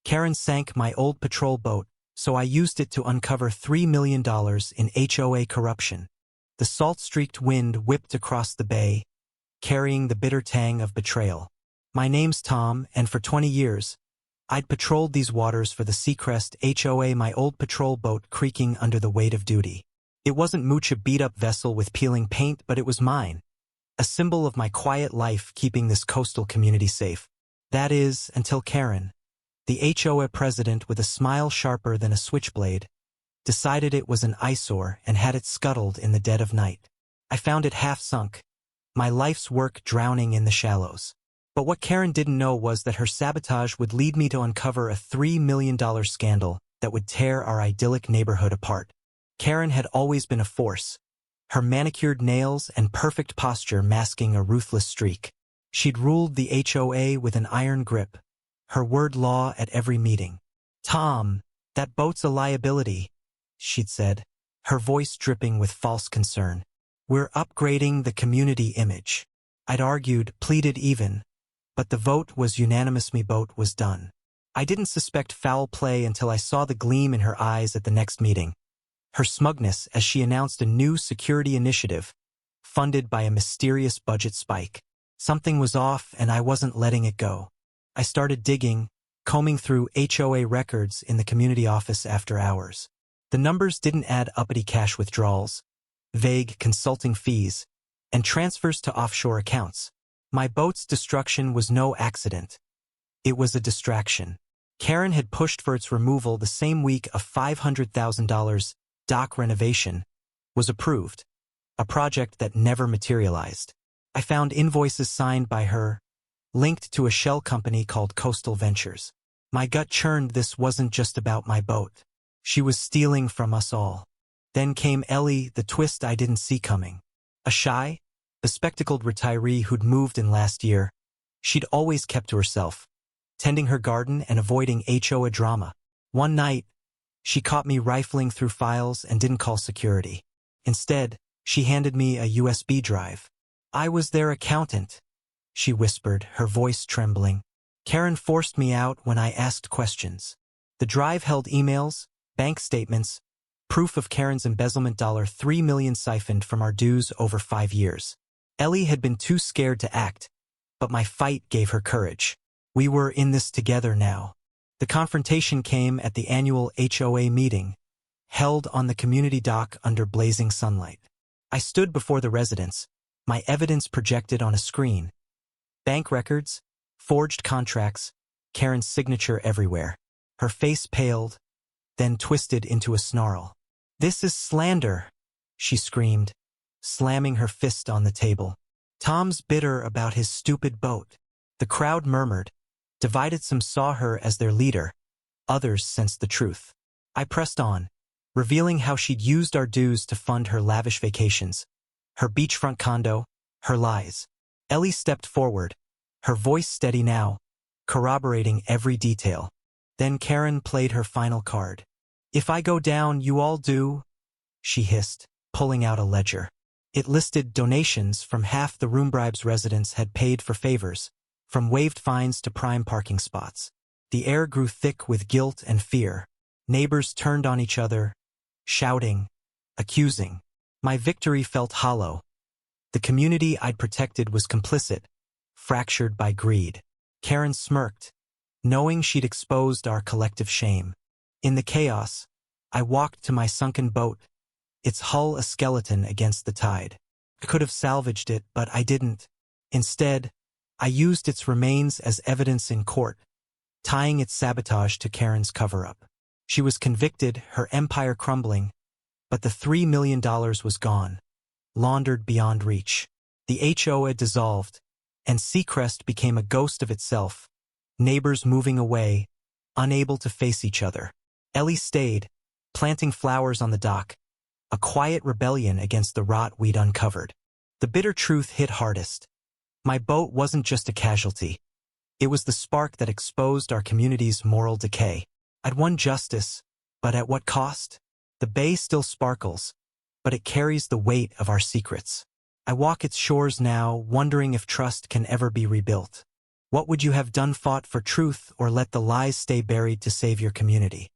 Karen sank my old patrol boat, so I used it to uncover $3 million in HOA corruption. The salt-streaked wind whipped across the bay, carrying the bitter tang of betrayal. My name's Tom, and for 20 years, I'd patrolled these waters for the Seacrest HOA, my old patrol boat creaking under the weight of duty. It wasn't much a beat-up vessel with peeling paint, but it was mine. A symbol of my quiet life keeping this coastal community safe. That is, until Karen, the HOA president with a smile sharper than a switchblade, decided it was an eyesore and had it scuttled in the dead of night. I found it half sunk, my life's work drowning in the shallows. But what Karen didn't know was that her sabotage would lead me to uncover a $3 million scandal that would tear our idyllic neighborhood apart. Karen had always been a force, her manicured nails and perfect posture masking a ruthless streak. She'd ruled the HOA with an iron grip, her word law at every meeting. "Tom, that boat's a liability," she'd said, her voice dripping with false concern. "We're upgrading the community image." I'd argued, pleaded even, but the vote was unanimous. Me boat was done. I didn't suspect foul play until I saw the gleam in her eyes at the next meeting. Her smugness as she announced a new security initiative, funded by a mysterious budget spike. Something was off, and I wasn't letting it go. I started digging, combing through HOA records in the community office after hours. The numbers didn't add uppity cash withdrawals, vague consulting fees, and transfers to offshore accounts. My boat's destruction was no accident. It was a distraction. Karen had pushed for its removal the same week a $500,000 dock renovation was approved, a project that never materialized. I found invoices signed by her, linked to a shell company called Coastal Ventures. My gut churned. This wasn't just about my boat. She was stealing from us all. Then came Ellie, the twist I didn't see coming. A shy, bespectacled retiree who'd moved in last year. She'd always kept to herself, tending her garden and avoiding HOA drama. One night, she caught me rifling through files and didn't call security. Instead, she handed me a USB drive. "I was their accountant," she whispered, her voice trembling. Karen forced me out when I asked questions. The drive held emails, bank statements, proof of Karen's embezzlement. $3 million siphoned from our dues over 5 years. Ellie had been too scared to act, but my fight gave her courage. We were in this together now. The confrontation came at the annual HOA meeting, held on the community dock under blazing sunlight. I stood before the residents, my evidence projected on a screen. Bank records, forged contracts, Karen's signature everywhere. Her face paled, then twisted into a snarl. "This is slander," she screamed, slamming her fist on the table. "Tom's bitter about his stupid boat." The crowd murmured. Divided, some saw her as their leader, others sensed the truth. I pressed on, revealing how she'd used our dues to fund her lavish vacations, her beachfront condo, her lies. Ellie stepped forward, her voice steady now, corroborating every detail. Then Karen played her final card. "If I go down, you all do," she hissed, pulling out a ledger. It listed donations from half the room bribes residents had paid for favors, from waived fines to prime parking spots. The air grew thick with guilt and fear. Neighbors turned on each other, shouting, accusing. My victory felt hollow. The community I'd protected was complicit, fractured by greed. Karen smirked, knowing she'd exposed our collective shame. In the chaos, I walked to my sunken boat, its hull a skeleton against the tide. I could have salvaged it, but I didn't. Instead, I used its remains as evidence in court, tying its sabotage to Karen's cover-up. She was convicted, her empire crumbling, but the $3 million was gone, laundered beyond reach. The HOA dissolved, and Seacrest became a ghost of itself, neighbors moving away, unable to face each other. Ellie stayed, planting flowers on the dock, a quiet rebellion against the rot we'd uncovered. The bitter truth hit hardest. My boat wasn't just a casualty. It was the spark that exposed our community's moral decay. I'd won justice, but at what cost? The bay still sparkles, but it carries the weight of our secrets. I walk its shores now, wondering if trust can ever be rebuilt. What would you have done? Fought for truth or let the lies stay buried to save your community?